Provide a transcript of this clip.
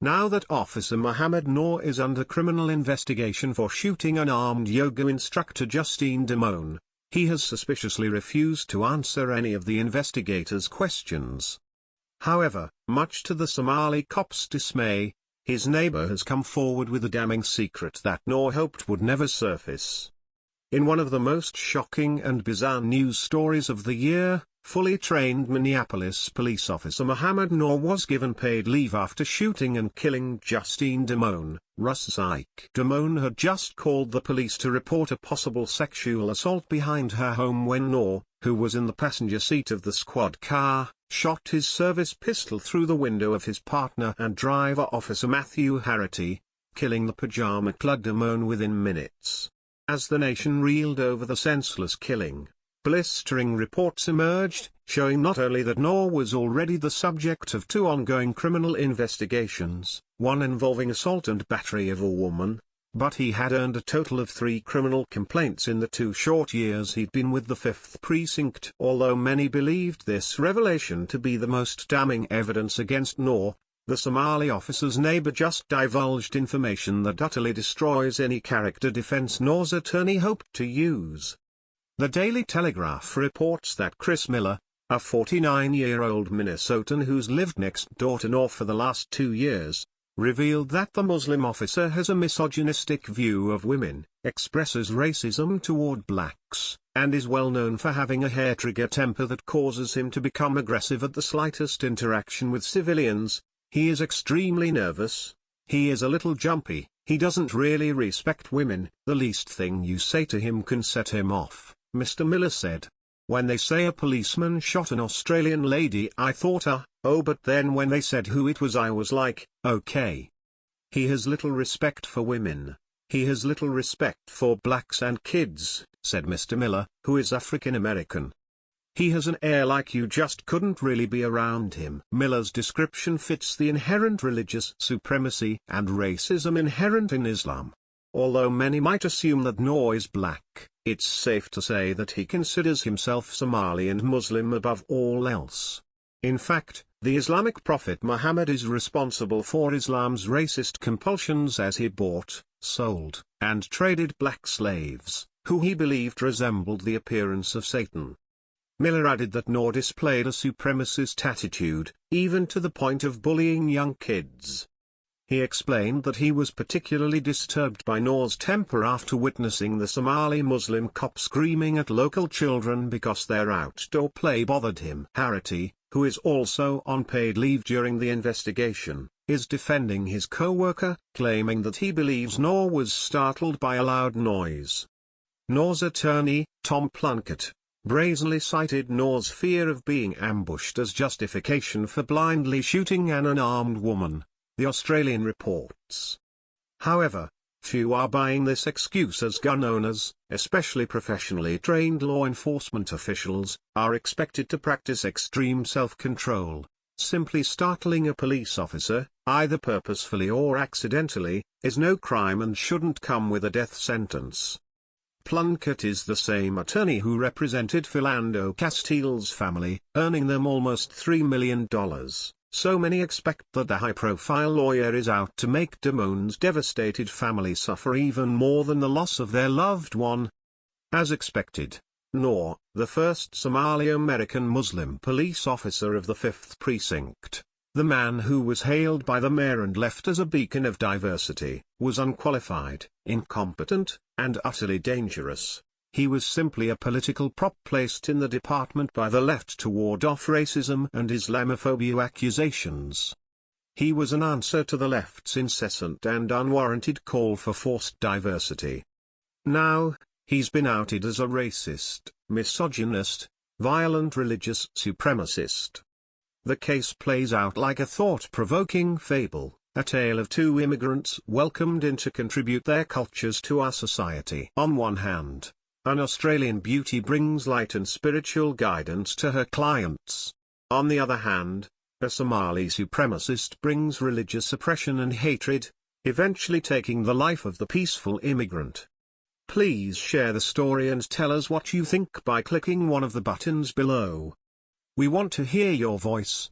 Now that Officer Mohammed Noor is under criminal investigation for shooting an armed yoga instructor Justine Damone, he has suspiciously refused to answer any of the investigators' questions. However, much to the Somali cop's dismay, his neighbor has come forward with a damning secret that Noor hoped would never surface. In one of the most shocking and bizarre news stories of the year, fully trained Minneapolis police officer Mohammed Noor was given paid leave after shooting and killing Justine Damone. Russ Ike Damone had just called the police to report a possible sexual assault behind her home when Noor, who was in the passenger seat of the squad car, shot his service pistol through the window of his partner and driver Officer Matthew Harity, killing the pajama-clad Damone within minutes. As the nation reeled over the senseless killing, blistering reports emerged, showing not only that Noor was already the subject of 2 ongoing criminal investigations, one involving assault and battery of a woman, but he had earned a total of 3 criminal complaints in the 2 short years he'd been with the 5th Precinct. Although many believed this revelation to be the most damning evidence against Noor, the Somali officer's neighbor just divulged information that utterly destroys any character defense Noor's attorney hoped to use. The Daily Telegraph reports that Chris Miller, a 49-year-old Minnesotan who's lived next door to Noor for the last 2 years, revealed that the Muslim officer has a misogynistic view of women, expresses racism toward blacks, and is well known for having a hair-trigger temper that causes him to become aggressive at the slightest interaction with civilians. He is extremely nervous, he is a little jumpy, he doesn't really respect women, the least thing you say to him can set him off, Mr. Miller said. When they say a policeman shot an Australian lady I thought oh but then when they said who it was I was like, okay. He has little respect for women, he has little respect for blacks and kids, said Mr. Miller, who is African American. He has an air like you just couldn't really be around him. Miller's description fits the inherent religious supremacy and racism inherent in Islam. Although many might assume that Noor is black, it's safe to say that he considers himself Somali and Muslim above all else. In fact, the Islamic prophet Muhammad is responsible for Islam's racist compulsions as he bought, sold, and traded black slaves, who he believed resembled the appearance of Satan. Miller added that Noor displayed a supremacist attitude, even to the point of bullying young kids. He explained that he was particularly disturbed by Noor's temper after witnessing the Somali Muslim cop screaming at local children because their outdoor play bothered him. Harity, who is also on paid leave during the investigation, is defending his co-worker, claiming that he believes Noor was startled by a loud noise. Noor's attorney, Tom Plunkett, brazenly cited Noor's fear of being ambushed as justification for blindly shooting an unarmed woman, the Australian reports. However, few are buying this excuse as gun owners, especially professionally trained law enforcement officials, are expected to practice extreme self-control. Simply startling a police officer, either purposefully or accidentally, is no crime and shouldn't come with a death sentence. Plunkett is the same attorney who represented Philando Castile's family, earning them almost $3 million. So many expect that the high-profile lawyer is out to make Damone's devastated family suffer even more than the loss of their loved one. As expected, Noor, the first Somali-American Muslim police officer of the 5th Precinct, the man who was hailed by the mayor and left as a beacon of diversity, was unqualified, incompetent, and utterly dangerous. He was simply a political prop placed in the department by the left to ward off racism and Islamophobia accusations. He was an answer to the left's incessant and unwarranted call for forced diversity. Now, he's been outed as a racist, misogynist, violent religious supremacist. The case plays out like a thought-provoking fable, a tale of 2 immigrants welcomed in to contribute their cultures to our society. On one hand, an Australian beauty brings light and spiritual guidance to her clients. On the other hand, a Somali supremacist brings religious oppression and hatred, eventually taking the life of the peaceful immigrant. Please share the story and tell us what you think by clicking one of the buttons below. We want to hear your voice.